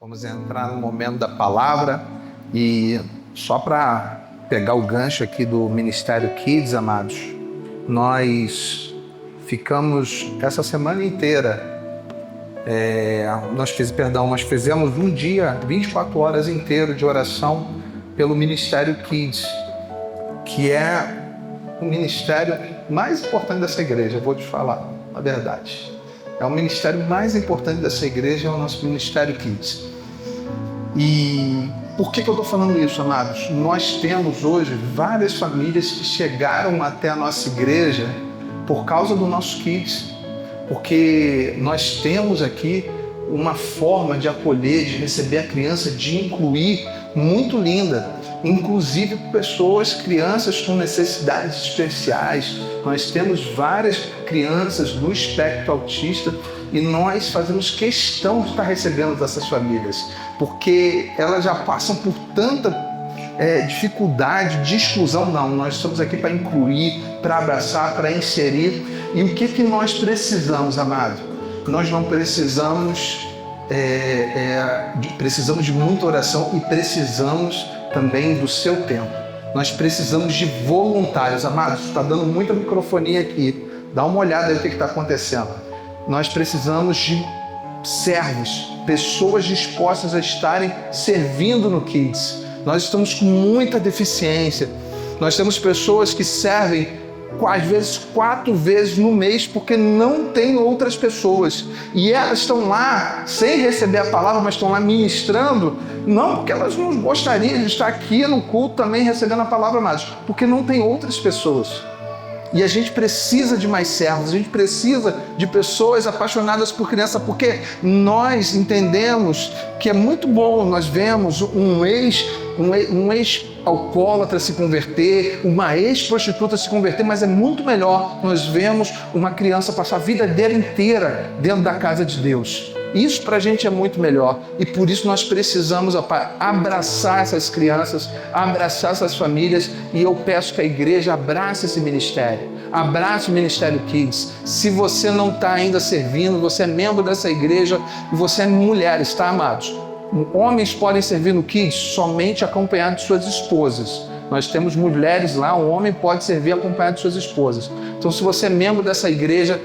Vamos entrar no momento da palavra e só para pegar o gancho aqui do Ministério Kids, amados, nós ficamos essa semana inteira, nós fizemos um dia, 24 horas inteiro de oração pelo Ministério Kids, que é o ministério mais importante dessa igreja, eu vou te falar a verdade. É o ministério mais importante dessa igreja, é o nosso Ministério Kids. E por que eu estou falando isso, amados? Nós temos hoje várias famílias que chegaram até a nossa igreja por causa do nosso Kids, porque nós temos aqui uma forma de acolher, de receber a criança, de incluir, muito linda. Inclusive crianças com necessidades especiais. Nós temos várias crianças do espectro autista e nós fazemos questão de estar recebendo essas famílias, porque elas já passam por tanta dificuldade de exclusão. Não, nós estamos aqui para incluir, para abraçar, para inserir. E o que nós precisamos, amado? Nós não precisamos, precisamos de muita oração e precisamos também do seu tempo. Nós precisamos de voluntários, amados. Está dando muita microfonia aqui. Dá uma olhada aí o que está acontecendo. Nós precisamos de servos, pessoas dispostas a estarem servindo no Kids. Nós estamos com muita deficiência. Nós temos pessoas que servem às vezes 4 vezes no mês porque não tem outras pessoas. E elas estão lá sem receber a palavra, mas estão lá ministrando, não porque elas não gostariam de estar aqui no culto também recebendo a palavra, mas porque não tem outras pessoas. E a gente precisa de mais servos, a gente precisa de pessoas apaixonadas por criança, porque nós entendemos que é muito bom, nós vemos um ex-alcoólatra se converter, uma ex-prostituta se converter, mas é muito melhor nós vemos uma criança passar a vida dela inteira dentro da casa de Deus. Isso para a gente é muito melhor e por isso nós precisamos, Pai, abraçar essas crianças, abraçar essas famílias, e eu peço que a igreja abrace esse ministério, abrace o Ministério Kids. Se você não está ainda servindo, você é membro dessa igreja e você é mulher, está, amados? Homens podem servir no Kids somente acompanhado de suas esposas. Nós temos mulheres lá, um homem pode servir acompanhado de suas esposas. Então, se você é membro dessa igreja,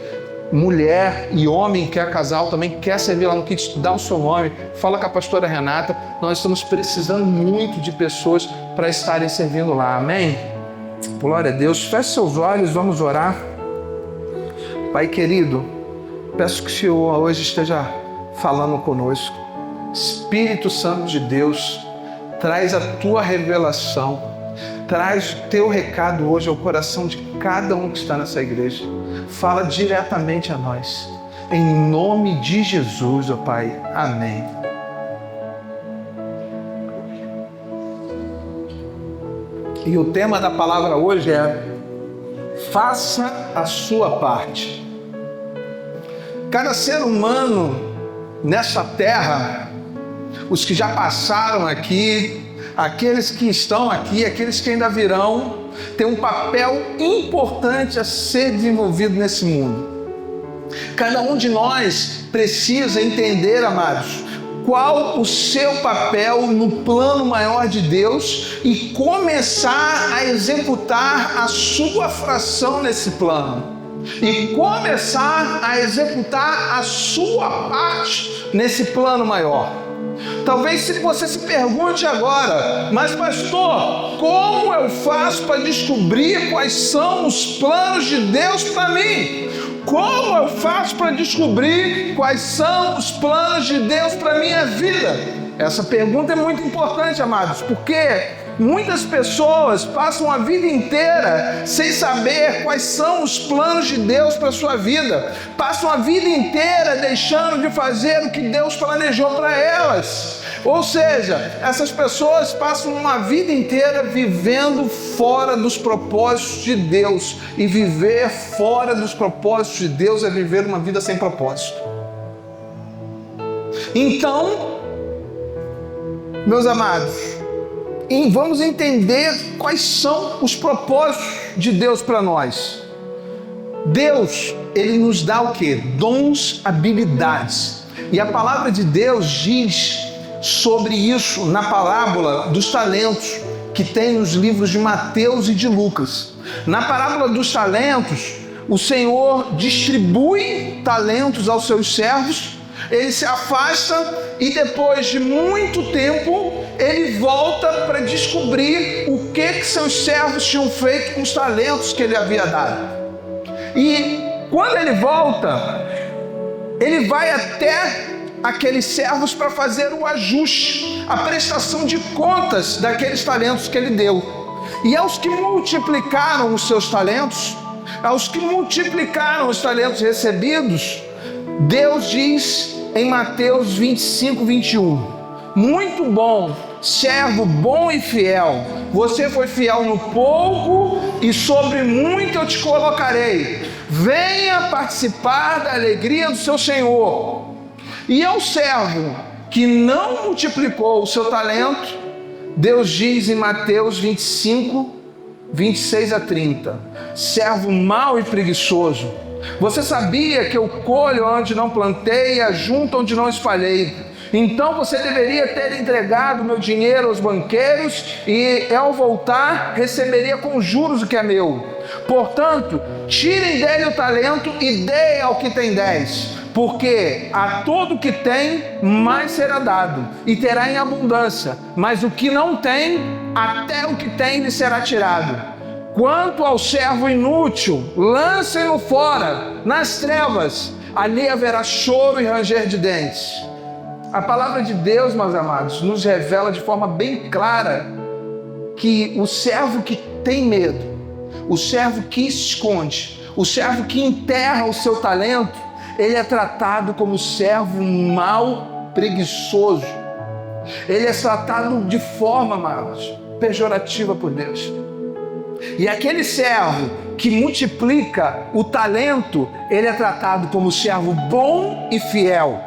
mulher e homem, que é casal, também quer servir lá no Kids, dá o seu nome, fala com a pastora Renata. Nós estamos precisando muito de pessoas para estarem servindo lá, amém? Glória a Deus. Feche seus olhos, vamos orar. Pai querido, peço que o Senhor hoje esteja falando conosco. Espírito Santo de Deus, traz a tua revelação, traz o teu recado hoje ao coração de cada um que está nessa igreja. Fala diretamente a nós. Em nome de Jesus, ó Pai. Amém. E o tema da palavra hoje é: faça a sua parte. Cada ser humano nessa terra, os que já passaram aqui, aqueles que estão aqui, aqueles que ainda virão, tem um papel importante a ser desenvolvido nesse mundo. Cada um de nós precisa entender, amados, qual o seu papel no plano maior de Deus e começar a executar a sua fração nesse plano. E começar a executar a sua parte nesse plano maior. Talvez você se pergunte agora: mas pastor, como eu faço para descobrir quais são os planos de Deus para mim? Como eu faço para descobrir quais são os planos de Deus para minha vida? Essa pergunta é muito importante, amados, porque muitas pessoas passam a vida inteira sem saber quais são os planos de Deus para a sua vida. Passam a vida inteira deixando de fazer o que Deus planejou para elas. Ou seja, essas pessoas passam uma vida inteira vivendo fora dos propósitos de Deus. E viver fora dos propósitos de Deus é viver uma vida sem propósito. Então, meus amados, e vamos entender quais são os propósitos de Deus para nós. Deus, Ele nos dá o quê? Dons, habilidades. E a palavra de Deus diz sobre isso na parábola dos talentos, que tem nos livros de Mateus e de Lucas. Na parábola dos talentos, o Senhor distribui talentos aos seus servos, ele se afasta e depois de muito tempo ele volta para descobrir o que seus servos tinham feito com os talentos que ele havia dado. E quando ele volta, ele vai até aqueles servos para fazer o ajuste, a prestação de contas daqueles talentos que ele deu. E aos que multiplicaram os seus talentos, aos que multiplicaram os talentos recebidos, Deus diz em Mateus 25, 21, muito bom, servo bom e fiel, você foi fiel no pouco e sobre muito eu te colocarei, venha participar da alegria do seu Senhor. E ao servo que não multiplicou o seu talento, Deus diz em Mateus 25, 26 a 30, servo mau e preguiçoso, você sabia que eu colho onde não plantei e ajunto onde não espalhei? Então você deveria ter entregado meu dinheiro aos banqueiros e ao voltar receberia com juros o que é meu. Portanto, tirem dele o talento e deem ao que tem 10, porque a todo que tem mais será dado e terá em abundância, mas o que não tem, até o que tem lhe será tirado. Quanto ao servo inútil, lancem-no fora, nas trevas, ali haverá choro e ranger de dentes. A palavra de Deus, meus amados, nos revela de forma bem clara que o servo que tem medo, o servo que esconde, o servo que enterra o seu talento, ele é tratado como servo mau, preguiçoso. Ele é tratado de forma, amados, pejorativa por Deus. E aquele servo que multiplica o talento, ele é tratado como servo bom e fiel.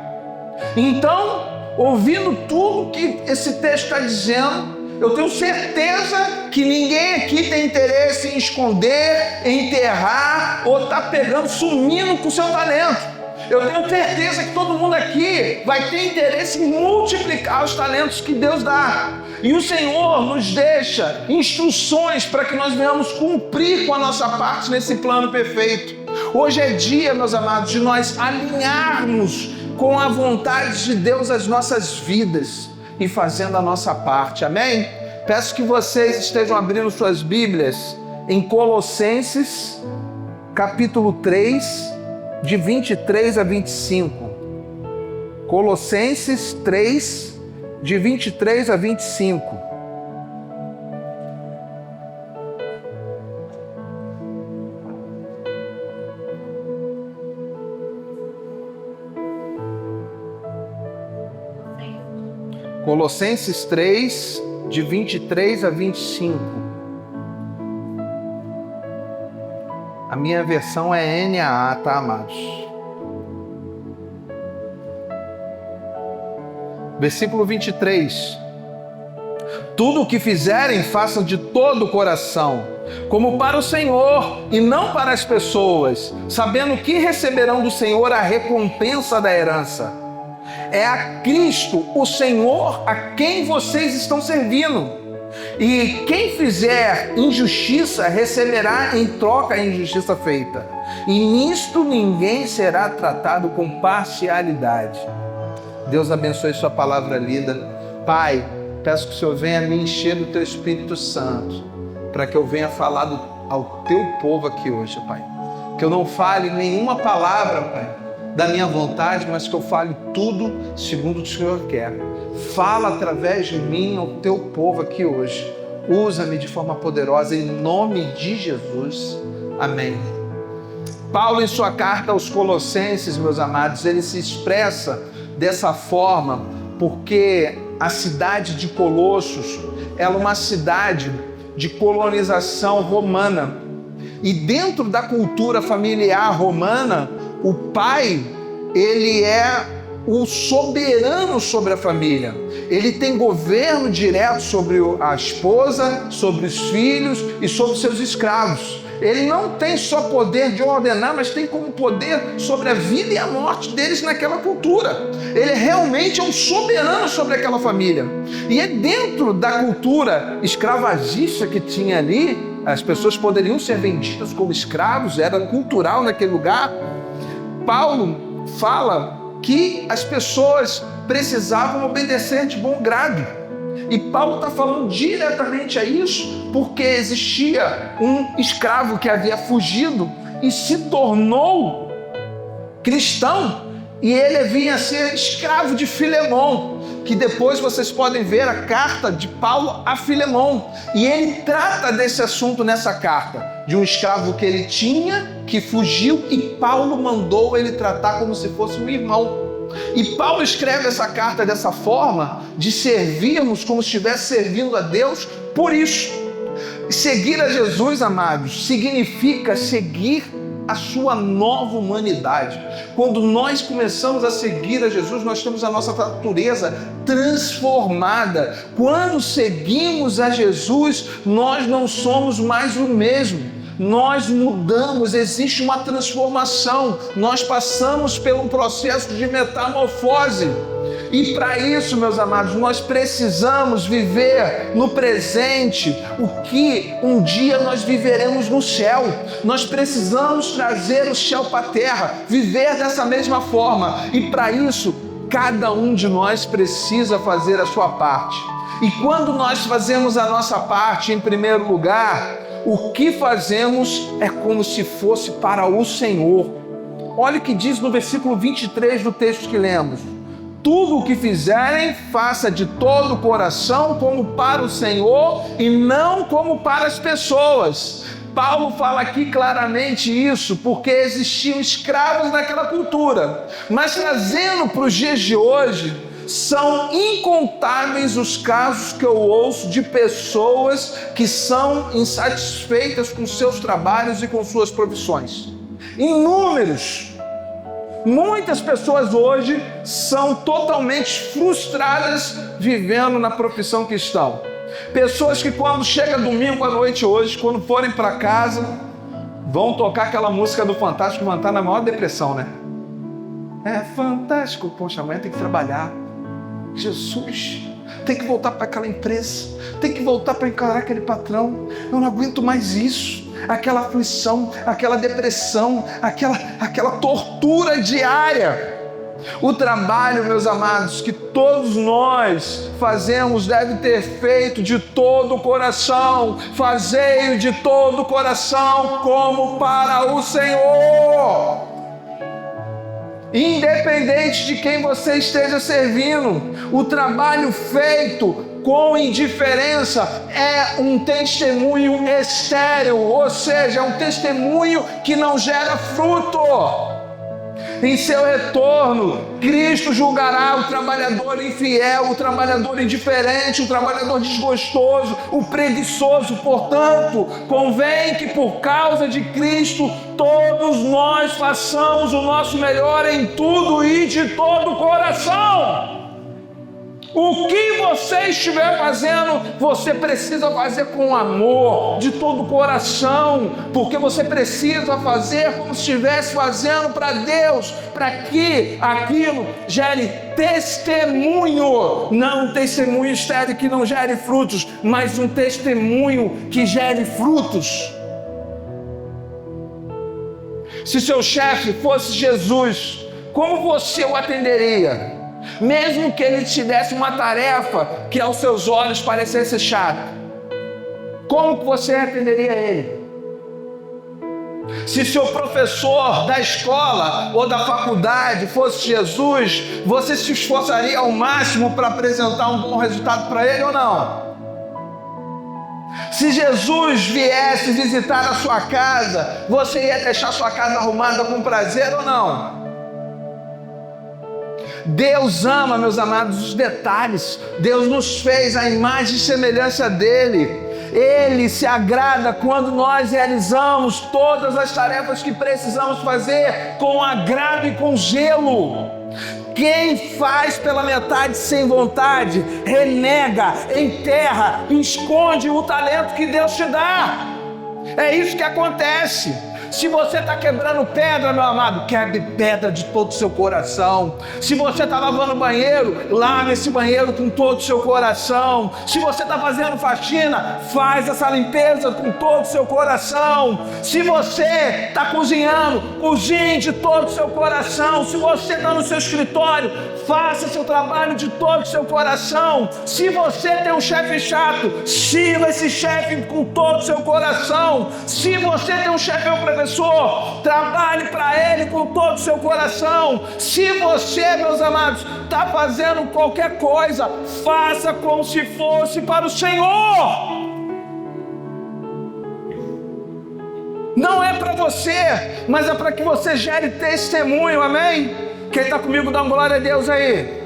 Então, ouvindo tudo que esse texto está dizendo, eu tenho certeza que ninguém aqui tem interesse em esconder, enterrar ou está pegando, sumindo com o seu talento. Eu tenho certeza que todo mundo aqui vai ter interesse em multiplicar os talentos que Deus dá. E o Senhor nos deixa instruções para que nós venhamos cumprir com a nossa parte nesse plano perfeito. Hoje é dia, meus amados, de nós alinharmos com a vontade de Deus as nossas vidas e fazendo a nossa parte. Amém? Peço que vocês estejam abrindo suas Bíblias em Colossenses, capítulo 3, de 23 a 25. Colossenses 3, de 23 a 25. Colossenses 3, de 23 a 25. A minha versão é NAA, tá, amados? Versículo 23. Tudo o que fizerem, façam de todo o coração, como para o Senhor e não para as pessoas, sabendo que receberão do Senhor a recompensa da herança. É a Cristo, o Senhor, a quem vocês estão servindo. E quem fizer injustiça receberá em troca a injustiça feita. E nisto ninguém será tratado com parcialidade. Deus abençoe sua palavra lida. Pai, peço que o Senhor venha me encher do teu Espírito Santo, para que eu venha falar ao teu povo aqui hoje, Pai. Que eu não fale nenhuma palavra, Pai, da minha vontade, mas que eu fale tudo segundo o que o Senhor quer. Fala através de mim ao teu povo aqui hoje. Usa-me de forma poderosa em nome de Jesus. Amém. Paulo, em sua carta aos Colossenses, meus amados, ele se expressa dessa forma porque a cidade de Colossos ela é uma cidade de colonização romana. E dentro da cultura familiar romana, o pai, ele é o soberano sobre a família. Ele tem governo direto sobre a esposa, sobre os filhos e sobre seus escravos. ele não tem só poder de ordenar, mas tem como poder sobre a vida e a morte deles naquela cultura. Ele realmente é um soberano sobre aquela família. E é dentro da cultura escravagista que tinha ali, as pessoas poderiam ser vendidas como escravos, era cultural naquele lugar. Paulo fala que as pessoas precisavam obedecer de bom grado. E Paulo está falando diretamente a isso, porque existia um escravo que havia fugido e se tornou cristão, e ele vinha a ser escravo de Filemão, que depois vocês podem ver a carta de Paulo a Filemão, e ele trata desse assunto nessa carta, de um escravo que ele tinha, que fugiu, e Paulo mandou ele tratar como se fosse um irmão. E Paulo escreve essa carta dessa forma, de servirmos como se estivesse servindo a Deus por isso. Seguir a Jesus, amados, significa seguir a sua nova humanidade. Quando nós começamos a seguir a Jesus, nós temos a nossa natureza transformada. Quando seguimos a Jesus, nós não somos mais o mesmo. Nós mudamos, existe uma transformação, nós passamos por um processo de metamorfose. E para isso, meus amados, nós precisamos viver no presente o que um dia nós viveremos no céu. Nós precisamos trazer o céu para a terra, viver dessa mesma forma. E para isso, cada um de nós precisa fazer a sua parte. E quando nós fazemos a nossa parte, em primeiro lugar, o que fazemos é como se fosse para o Senhor. Olha o que diz no versículo 23 do texto que lemos. Tudo o que fizerem, faça de todo o coração como para o Senhor e não como para as pessoas. Paulo fala aqui claramente isso, porque existiam escravos naquela cultura. Mas trazendo para os dias de hoje, são incontáveis os casos que eu ouço de pessoas que são insatisfeitas com seus trabalhos e com suas profissões. Inúmeros. Muitas pessoas hoje são totalmente frustradas vivendo na profissão que estão. Pessoas que quando chega domingo à noite hoje, quando forem para casa, vão tocar aquela música do Fantástico, vão estar na maior depressão, né? É fantástico, poxa, amanhã tem que trabalhar. Jesus, tem que voltar para aquela empresa, tem que voltar para encarar aquele patrão. Eu não aguento mais isso. Aquela aflição, aquela depressão, aquela tortura diária. O trabalho, meus amados, que todos nós fazemos deve ter feito de todo o coração. Fazei-o de todo o coração como para o Senhor. Independente de quem você esteja servindo, o trabalho feito com indiferença é um testemunho estéril, ou seja, é um testemunho que não gera fruto. Em seu retorno, Cristo julgará o trabalhador infiel, o trabalhador indiferente, o trabalhador desgostoso, o preguiçoso. Portanto, convém que por causa de Cristo, todos nós façamos o nosso melhor em tudo e de todo o coração. O que você estiver fazendo, você precisa fazer com amor, de todo o coração, porque você precisa fazer como se estivesse fazendo para Deus, para que aquilo gere testemunho, não um testemunho estéril que não gere frutos, mas um testemunho que gere frutos. Se seu chefe fosse Jesus, como você o atenderia? Mesmo que ele te desse uma tarefa que aos seus olhos parecesse chata, como que você atenderia ele? Se seu professor da escola ou da faculdade fosse Jesus, você se esforçaria ao máximo para apresentar um bom resultado para ele ou não? Se Jesus viesse visitar a sua casa, você ia deixar sua casa arrumada com prazer ou não? Deus ama, meus amados, os detalhes. Deus nos fez a imagem e semelhança dele. Ele se agrada quando nós realizamos todas as tarefas que precisamos fazer com agrado e com zelo. Quem faz pela metade sem vontade, renega, enterra, esconde o talento que Deus te dá. É isso que acontece. Se você está quebrando pedra, meu amado, quebre pedra de todo o seu coração. Se você está lavando o banheiro, lave esse banheiro com todo o seu coração. Se você está fazendo faxina, faz essa limpeza com todo o seu coração. Se você está cozinhando, cozinhe de todo o seu coração. Se você está no seu escritório, faça seu trabalho de todo o seu coração. Se você tem um chefe chato, sirva esse chefe com todo o seu coração. Se você tem um chefe professor, trabalhe para ele com todo o seu coração. Se você, meus amados, está fazendo qualquer coisa, faça como se fosse para o Senhor. Não é para você, mas é para que você gere testemunho, amém? Quem está comigo, dá uma glória a Deus aí.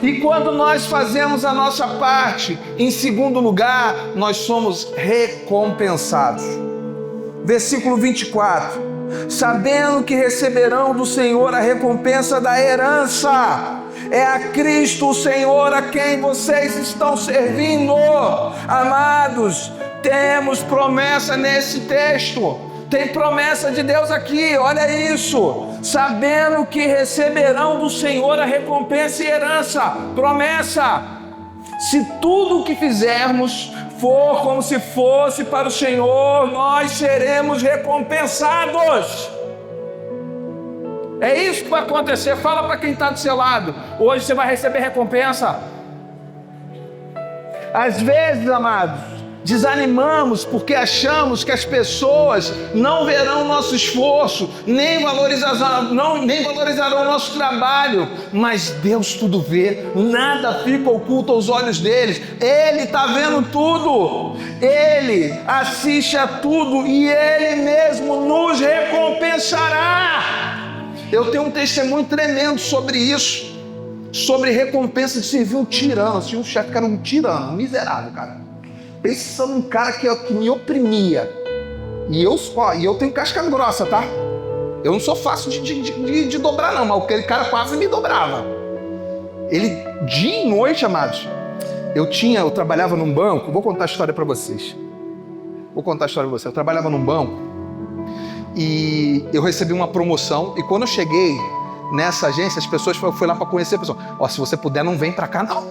E quando nós fazemos a nossa parte, em segundo lugar, nós somos recompensados. Versículo 24. Sabendo que receberão do Senhor a recompensa da herança. É a Cristo o Senhor a quem vocês estão servindo. Amados, temos promessa nesse texto. Tem promessa de Deus aqui, olha isso. Sabendo que receberão do Senhor a recompensa e herança. Promessa. Se tudo o que fizermos for como se fosse para o Senhor, nós seremos recompensados. É isso que vai acontecer. Fala para quem está do seu lado. Hoje você vai receber recompensa. Às vezes, amados, desanimamos porque achamos que as pessoas não verão o nosso esforço, nem valorizarão o nosso trabalho, mas Deus tudo vê, nada fica oculto aos olhos deles. Ele está vendo tudo, Ele assiste a tudo e Ele mesmo nos recompensará. Eu tenho um testemunho tremendo sobre isso, sobre recompensa de servir um tirano. Tinha um chefe que era um tirano, um miserável, cara. Pensa num cara que me oprimia. E eu tenho casca grossa, tá? Eu não sou fácil de dobrar, não. Mas aquele cara quase me dobrava. Ele, dia e noite, amados. Eu trabalhava num banco. Vou contar a história pra vocês. Eu trabalhava num banco. E eu recebi uma promoção. E quando eu cheguei nessa agência, as pessoas foram lá pra conhecer a pessoa. Se você puder, não vem pra cá, não.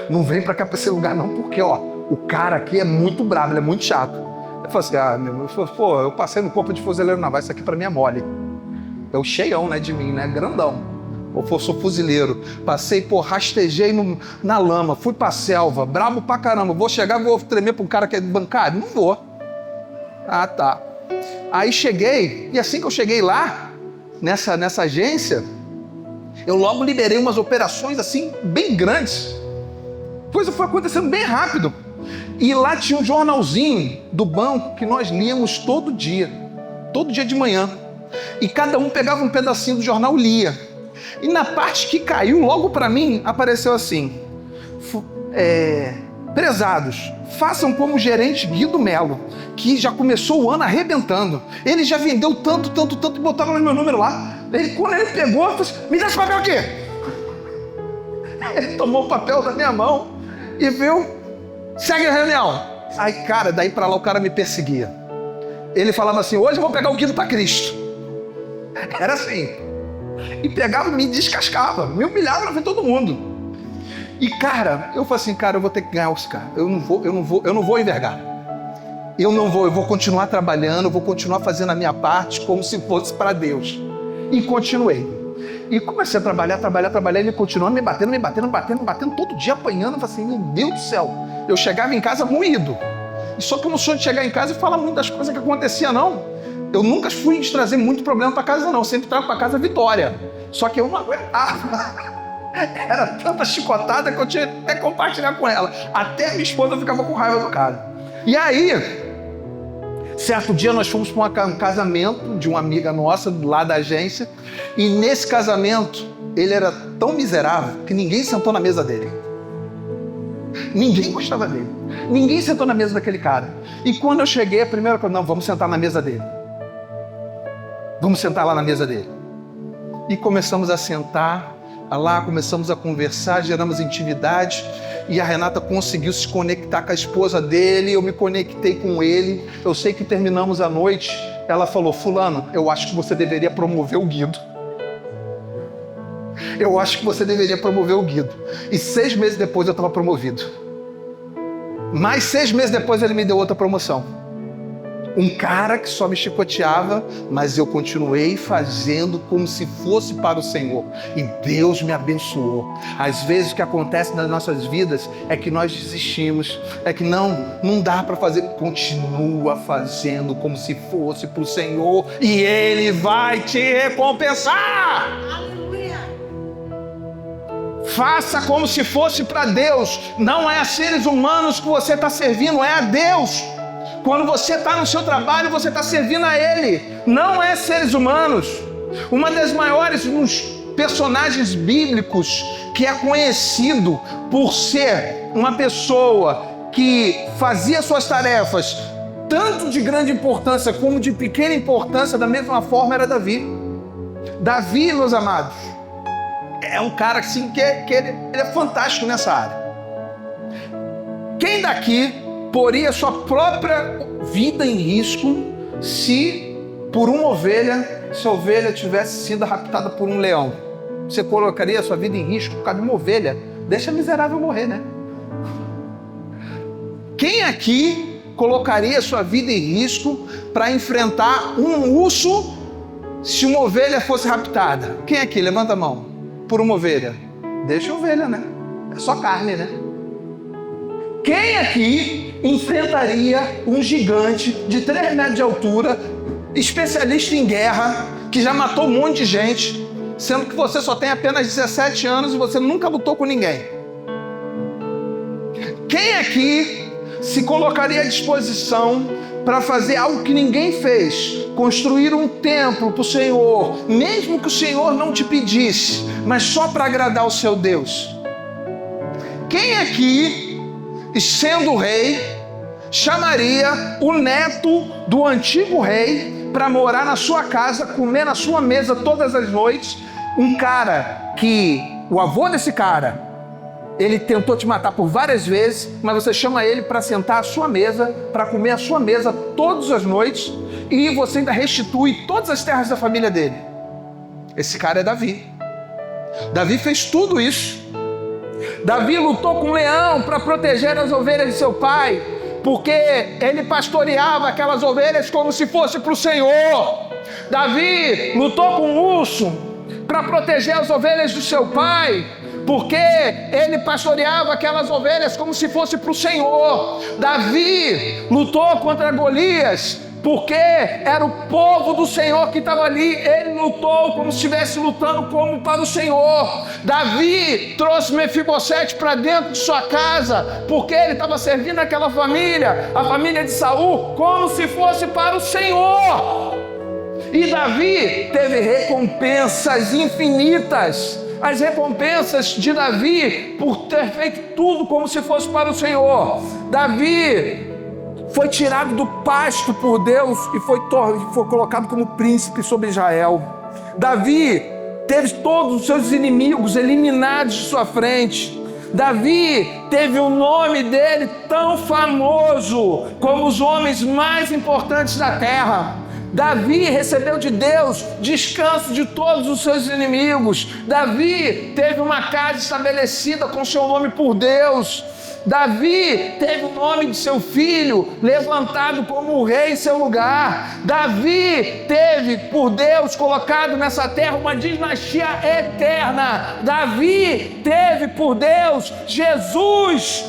Não vem pra cá, pra esse lugar, não. Porque, o cara aqui é muito bravo, ele é muito chato. Eu falei assim, eu passei no corpo de fuzileiro naval, isso aqui pra mim é mole. Eu cheião, né, de mim, né, grandão. Eu sou fuzileiro. Passei, rastejei na lama, fui pra selva, brabo pra caramba. Vou tremer pra um cara que é bancário? Não vou. Ah, tá. Aí cheguei, e assim que eu cheguei lá, nessa agência, eu logo liberei umas operações assim, bem grandes. Coisa foi acontecendo bem rápido. E lá tinha um jornalzinho do banco que nós líamos todo dia de manhã. E cada um pegava um pedacinho do jornal e lia. E na parte que caiu, logo para mim, apareceu assim: prezados, façam como o gerente Guido Melo, que já começou o ano arrebentando. Ele já vendeu tanto, e botaram no meu número lá. Quando ele pegou, eu falei assim, me dá esse papel aqui. Ele tomou o papel da minha mão e viu. Segue a reunião. Aí, cara, daí pra lá o cara me perseguia. Ele falava assim, hoje eu vou pegar o Guido pra Cristo. Era assim. E pegava, me descascava, me humilhava na frente de todo mundo. E, cara, eu falei assim, cara, eu vou ter que ganhar os caras. Eu não vou envergar. Eu vou continuar trabalhando, eu vou continuar fazendo a minha parte como se fosse para Deus. E continuei. E comecei a trabalhar, ele continuou me batendo todo dia, apanhando. Eu falei assim, meu Deus do céu. Eu chegava em casa moído. E só que eu não sou de chegar em casa e falar muito das coisas que aconteciam, não. Eu nunca fui de trazer muito problema para casa, não. Eu sempre trago para casa vitória. Só que eu não aguentava. Era tanta chicotada que eu tinha até que compartilhar com ela. Até minha esposa ficava com raiva do cara. E aí, certo dia nós fomos para um casamento de uma amiga nossa, lá da agência. E nesse casamento, ele era tão miserável que ninguém sentou na mesa dele. Ninguém gostava dele. Ninguém sentou na mesa daquele cara. E quando eu cheguei, a primeira coisa, não, vamos sentar na mesa dele. Vamos sentar lá na mesa dele. E começamos a sentar lá, começamos a conversar, geramos intimidade. e a Renata conseguiu se conectar com a esposa dele, eu me conectei com ele. Eu sei que terminamos a noite, ela falou: fulano, eu acho que você deveria promover o Guido. Eu acho que você deveria promover o Guido. E 6 meses depois eu estava promovido. Mais 6 meses depois ele me deu outra promoção. Um cara que só me chicoteava, mas eu continuei fazendo como se fosse para o Senhor. E Deus me abençoou. Às vezes o que acontece nas nossas vidas é que nós desistimos. É que não dá para fazer. Continua fazendo como se fosse para o Senhor. E Ele vai te recompensar. Faça como se fosse para Deus. Não é a seres humanos que você está servindo, é a Deus. Quando você está no seu trabalho, você está servindo a Ele, não é seres humanos. Uma das maiores personagens bíblicos que é conhecido por ser uma pessoa que fazia suas tarefas tanto de grande importância como de pequena importância, da mesma forma, era Davi. Davi, meus amados, é um cara assim, que ele é fantástico nessa área. Quem daqui poria sua própria vida em risco se a ovelha tivesse sido raptada por um leão? Você colocaria a sua vida em risco por causa de uma ovelha? Deixa a miserável morrer, né? Quem aqui colocaria a sua vida em risco para enfrentar um urso se uma ovelha fosse raptada? Quem aqui? Levanta a mão. Por uma ovelha. Deixa a ovelha, né? É só carne, né? Quem aqui enfrentaria um gigante de 3 metros de altura, especialista em guerra, que já matou um monte de gente, sendo que você só tem apenas 17 anos e você nunca lutou com ninguém? Quem aqui se colocaria à disposição para fazer algo que ninguém fez? Construir um templo para o Senhor, mesmo que o Senhor não te pedisse, mas só para agradar o seu Deus? Quem aqui, sendo rei, chamaria o neto do antigo rei para morar na sua casa, comer na sua mesa todas as noites? Um cara que, o avô desse cara, ele tentou te matar por várias vezes, mas você chama ele para sentar à sua mesa, para comer à sua mesa todas as noites, e você ainda restitui todas as terras da família dele. Esse cara é Davi. Davi fez tudo isso. Davi lutou com um leão para proteger as ovelhas de seu pai, porque ele pastoreava aquelas ovelhas como se fosse para o Senhor. Davi lutou com um urso para proteger as ovelhas do seu pai, porque ele pastoreava aquelas ovelhas como se fosse para o Senhor. Davi lutou contra Golias, porque era o povo do Senhor que estava ali. Ele lutou como se estivesse lutando como para o Senhor. Davi trouxe Mefibosete para dentro de sua casa, porque ele estava servindo aquela família, a família de Saul, como se fosse para o Senhor. E Davi teve recompensas infinitas. As recompensas de Davi por ter feito tudo como se fosse para o Senhor. Davi foi tirado do pasto por Deus e foi colocado como príncipe sobre Israel. Davi teve todos os seus inimigos eliminados de sua frente. Davi teve o nome dele tão famoso como os homens mais importantes da terra. Davi recebeu de Deus descanso de todos os seus inimigos. Davi teve uma casa estabelecida com seu nome por Deus. Davi teve o nome de seu filho levantado como rei em seu lugar. Davi teve por Deus colocado nessa terra uma dinastia eterna. Davi teve por Deus Jesus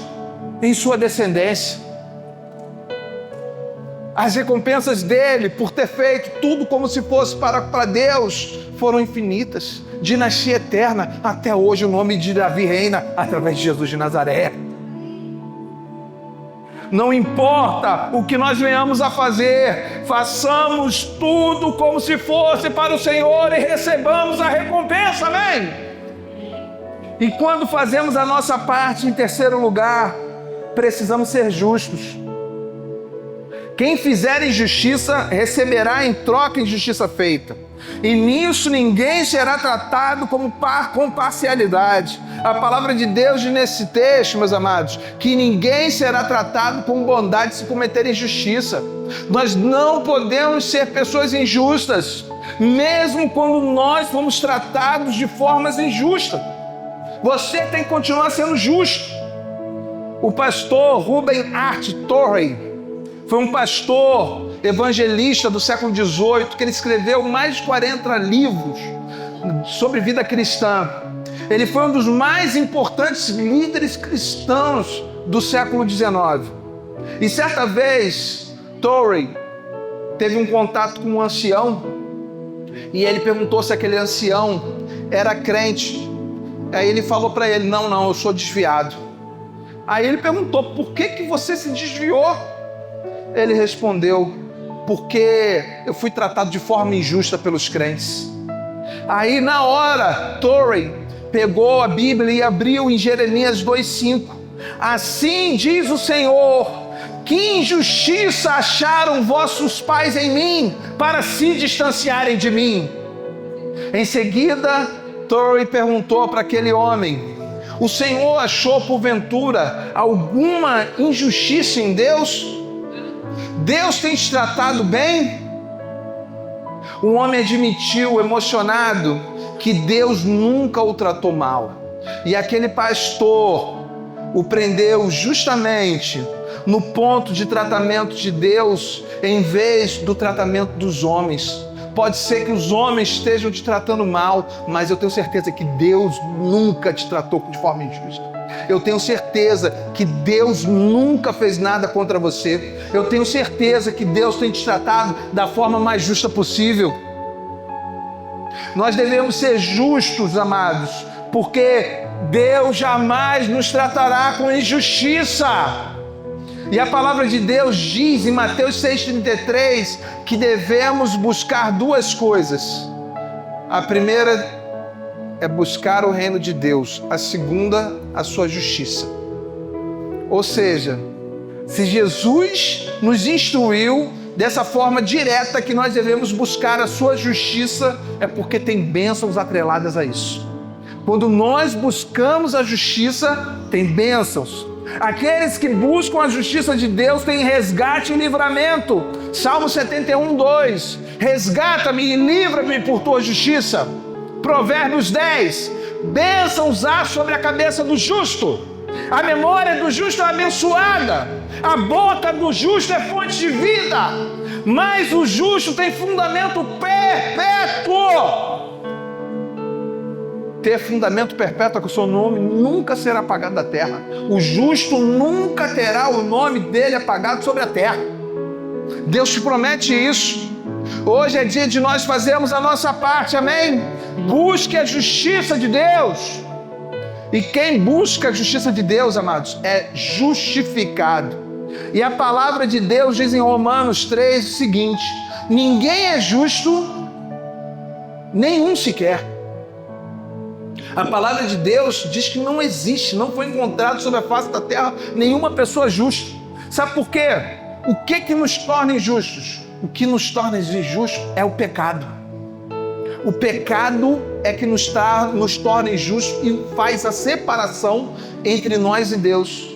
em sua descendência. As recompensas dele por ter feito tudo como se fosse para Deus foram infinitas. Dinastia eterna. Até hoje o nome de Davi reina através de Jesus de Nazaré. Não importa o que nós venhamos a fazer, façamos tudo como se fosse para o Senhor e recebamos a recompensa, amém? E quando fazemos a nossa parte, em terceiro lugar, precisamos ser justos. Quem fizer injustiça receberá em troca injustiça feita. E nisso ninguém será tratado com parcialidade. A palavra de Deus diz nesse texto, meus amados, que ninguém será tratado com bondade se cometer injustiça. Nós não podemos ser pessoas injustas, mesmo quando nós fomos tratados de formas injustas. Você tem que continuar sendo justo. O pastor Ruben Hart Torrey foi um pastor evangelista do século XVIII, que ele escreveu mais de 40 livros sobre vida cristã. Ele foi um dos mais importantes líderes cristãos do século XIX. E certa vez, Torrey teve um contato com um ancião e ele perguntou se aquele ancião era crente. Aí ele falou para ele, não, eu sou desviado. Aí ele perguntou, por que você se desviou? Ele respondeu, porque eu fui tratado de forma injusta pelos crentes. Aí na hora, Torrey pegou a Bíblia e abriu em Jeremias 2,5. Assim diz o Senhor, que injustiça acharam vossos pais em mim, para se distanciarem de mim. Em seguida, Torrey perguntou para aquele homem, o Senhor achou porventura alguma injustiça em Deus? Deus tem te tratado bem? O homem admitiu, emocionado, que Deus nunca o tratou mal. E aquele pastor o prendeu justamente no ponto de tratamento de Deus, em vez do tratamento dos homens. Pode ser que os homens estejam te tratando mal, mas eu tenho certeza que Deus nunca te tratou de forma injusta. Eu tenho certeza que Deus nunca fez nada contra você. Eu tenho certeza que Deus tem te tratado da forma mais justa possível. Nós devemos ser justos, amados, porque Deus jamais nos tratará com injustiça. E a palavra de Deus diz em Mateus 6,33 que devemos buscar duas coisas. A primeira é buscar o reino de Deus. A segunda, a sua justiça. Ou seja, se Jesus nos instruiu dessa forma direta que nós devemos buscar a sua justiça, é porque tem bênçãos atreladas a isso. Quando nós buscamos a justiça, tem bênçãos. Aqueles que buscam a justiça de Deus têm resgate e livramento. Salmo 71:2. Resgata-me e livra-me por tua justiça. Provérbios 10. Bênçãos há sobre a cabeça do justo. A memória do justo é abençoada. A boca do justo é fonte de vida. Mas o justo tem fundamento perpétuo. Ter fundamento perpétuo é que o seu nome nunca será apagado da terra. O justo nunca terá o nome dele apagado sobre a terra. Deus te promete isso. Hoje é dia de nós fazermos a nossa parte, amém? Busque a justiça de Deus. E quem busca a justiça de Deus, amados, é justificado. E a palavra de Deus diz em Romanos 3 o seguinte: ninguém é justo, nenhum sequer. A palavra de Deus diz que não existe, não foi encontrado sobre a face da terra nenhuma pessoa justa. Sabe por quê? O que nos torna injustos? O que nos torna injustos é o pecado. O pecado é que nos torna injustos e faz a separação entre nós e Deus.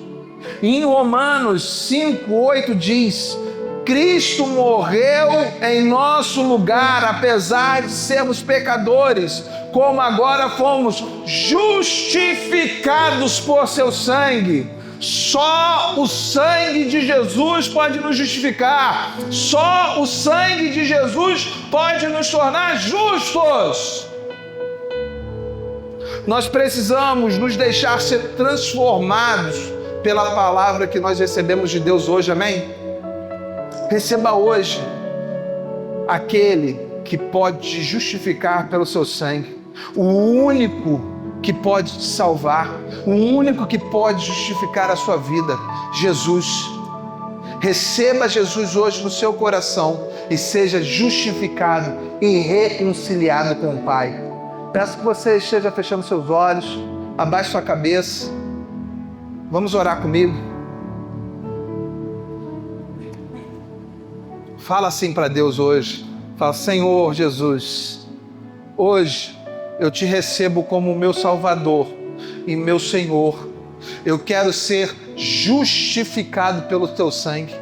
E em Romanos 5:8 diz: Cristo morreu em nosso lugar, apesar de sermos pecadores, como agora fomos justificados por seu sangue. Só o sangue de Jesus pode nos justificar. Só o sangue de Jesus pode nos tornar justos. Nós precisamos nos deixar ser transformados pela palavra que nós recebemos de Deus hoje, amém? Receba hoje aquele que pode te justificar pelo seu sangue, o único que pode te salvar, o único que pode justificar a sua vida, Jesus. Receba Jesus hoje no seu coração e seja justificado e reconciliado com o Pai. Peço que você esteja fechando seus olhos, abaixe sua cabeça. Vamos orar comigo. Fala assim para Deus hoje: Fala: Senhor Jesus, hoje eu te recebo como meu Salvador e meu Senhor. Eu quero ser justificado pelo teu sangue.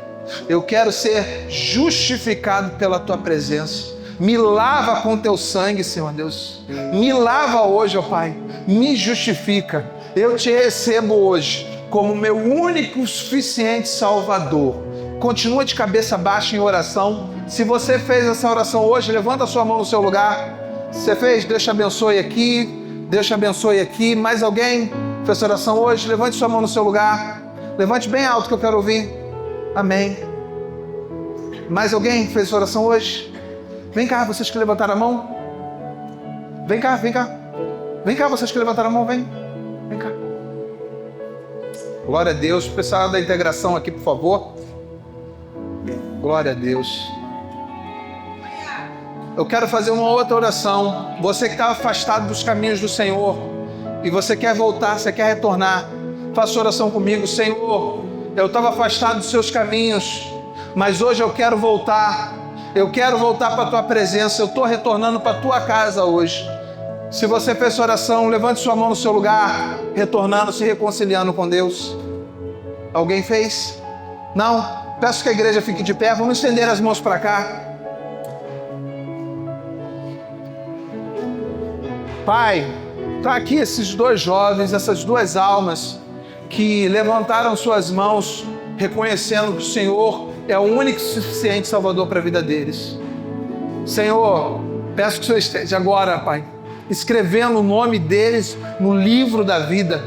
Eu quero ser justificado pela tua presença. Me lava com teu sangue, Senhor Deus. Me lava hoje, ó Pai. Me justifica. Eu te recebo hoje como meu único e suficiente Salvador. Continua de cabeça baixa em oração. Se você fez essa oração hoje, levanta a sua mão no seu lugar. Você fez? Deus te abençoe aqui. Deus te abençoe aqui. Mais alguém fez essa oração hoje? Levante sua mão no seu lugar. Levante bem alto que eu quero ouvir. Amém. Mais alguém fez essa oração hoje? Vem cá, vocês que levantaram a mão. Vem cá, vem cá. Vem cá, vocês que levantaram a mão, vem. Vem cá. Glória a Deus. Pessoal da integração aqui, por favor. Glória a Deus. Eu quero fazer uma outra oração. Você que está afastado dos caminhos do Senhor e você quer voltar, você quer retornar, faça oração comigo. Senhor, eu estava afastado dos seus caminhos, mas hoje eu quero voltar. Eu quero voltar para a tua presença. Eu estou retornando para a tua casa hoje. Se você fez essa oração, levante sua mão no seu lugar, retornando, se reconciliando com Deus. Alguém fez? Não? Peço que a igreja fique de pé. Vamos estender as mãos para cá. Pai, está aqui esses dois jovens, essas duas almas que levantaram suas mãos, reconhecendo que o Senhor é o único e suficiente Salvador para a vida deles. Senhor, peço que o Senhor esteja agora, Pai, escrevendo o nome deles no livro da vida.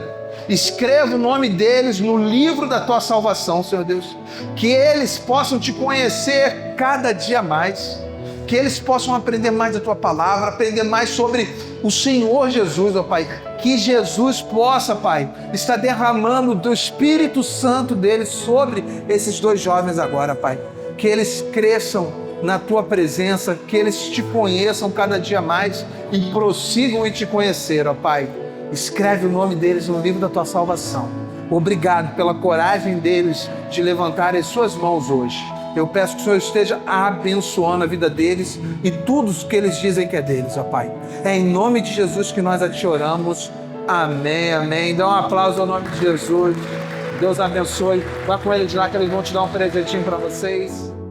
Escreva o nome deles no livro da tua salvação, Senhor Deus. Que eles possam te conhecer cada dia mais. Que eles possam aprender mais da tua palavra, aprender mais sobre o Senhor Jesus, ó Pai. Que Jesus possa, Pai, estar derramando do Espírito Santo deles sobre esses dois jovens agora, Pai. Que eles cresçam na tua presença, que eles te conheçam cada dia mais e prossigam em te conhecer, ó Pai. Escreve o nome deles no livro da tua salvação. Obrigado pela coragem deles de levantarem as suas mãos hoje. Eu peço que o Senhor esteja abençoando a vida deles e tudo o que eles dizem que é deles, ó Pai. É em nome de Jesus que nós a te oramos. Amém, amém. Dá um aplauso ao nome de Jesus. Deus abençoe. Vai com eles lá que eles vão te dar um presentinho para vocês.